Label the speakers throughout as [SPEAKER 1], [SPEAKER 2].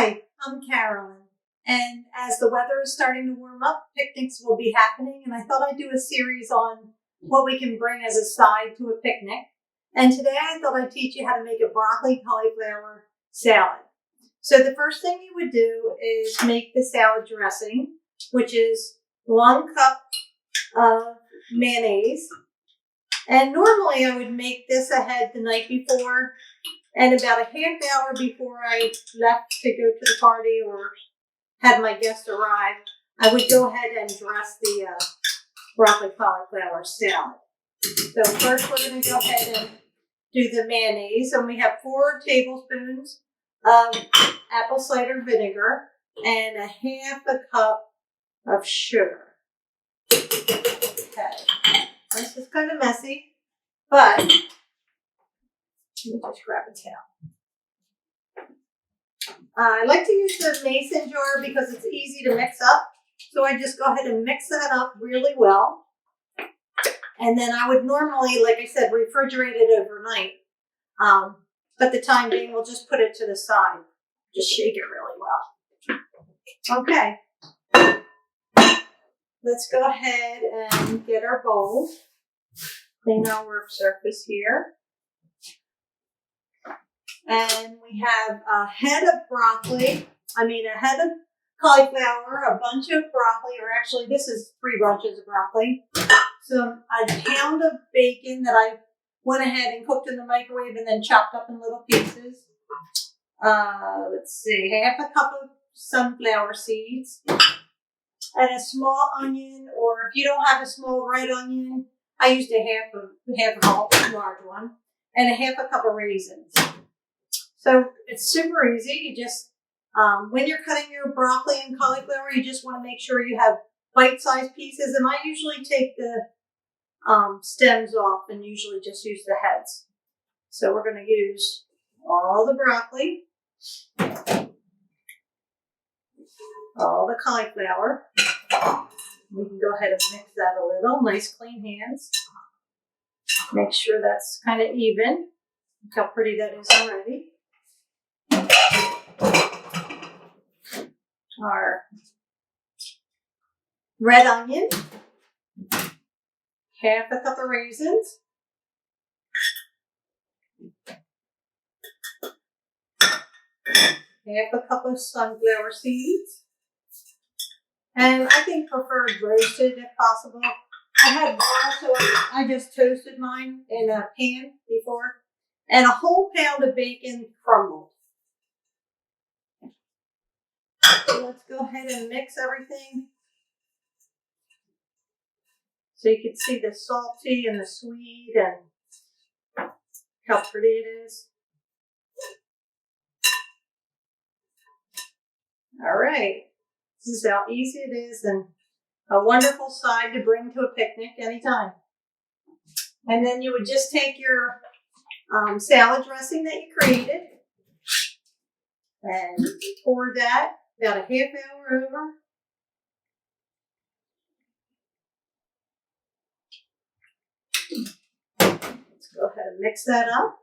[SPEAKER 1] Hi, I'm Carolyn, and as the weather is starting to warm up, picnics will be happening, and I thought I'd do a series on what we can bring as a side to a picnic. And today I thought I'd teach you how to make a broccoli cauliflower salad. So the first thing you would do is make the salad dressing, which is 1 cup of mayonnaise. And normally I would make this ahead the night before, and about a half hour before I left to go to the party or had my guests arrive, I would go ahead and dress the broccoli cauliflower salad. So first we're going to go ahead and do the mayonnaise. And we have 4 tablespoons of apple cider vinegar and a half a cup of sugar. Okay, this is kind of messy, but let me just grab a towel. I like to use the mason jar because it's easy to mix up. So I just go ahead and mix that up really well. And then I would normally, like I said, refrigerate it overnight. But the time being, we'll just put it to the side. Just shake it really well. Okay. Let's go ahead and get our bowl. Clean our work surface here. And we have a head of cauliflower, a bunch of broccoli, or actually this is 3 bunches of broccoli. A pound of bacon that I went ahead and cooked in the microwave and then chopped up in little pieces. Let's see, half a cup of sunflower seeds. And a small onion, or if you don't have a small red onion, I used a half a large one, and a half a cup of raisins. So it's super easy. You just, when you're cutting your broccoli and cauliflower, you just want to make sure you have bite-sized pieces. And I usually take the stems off and usually just use the heads. So we're going to use all the broccoli, all the cauliflower. We can go ahead and mix that a little. Nice clean hands. Make sure that's kind of even. Look how pretty that is already. Our red onion, half a cup of raisins, half a cup of sunflower seeds, and I think preferred roasted if possible. I had raw, so I just toasted mine in a pan before, and a whole pound of bacon crumbled. So let's go ahead and mix everything. So you can see the salty and the sweet and how pretty it is. All right. This is how easy it is and a wonderful side to bring to a picnic anytime. And then you would just take your salad dressing that you created and pour that about a half hour over. Let's go ahead and mix that up.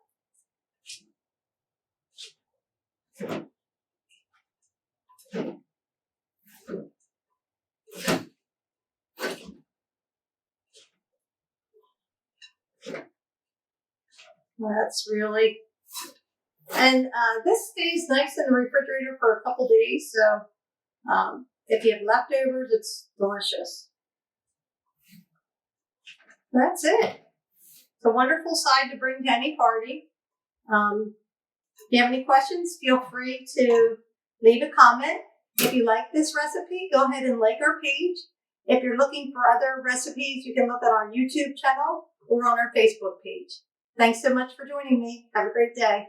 [SPEAKER 1] That's really, and this stays nice in the refrigerator for a couple days. So if you have leftovers, it's delicious. That's it. It's a wonderful side to bring to any party. If you have any questions, feel free to leave a comment. If you like this recipe, go ahead and like our page. If you're looking for other recipes, you can look at our YouTube channel or on our Facebook page. Thanks so much for joining me. Have a great day.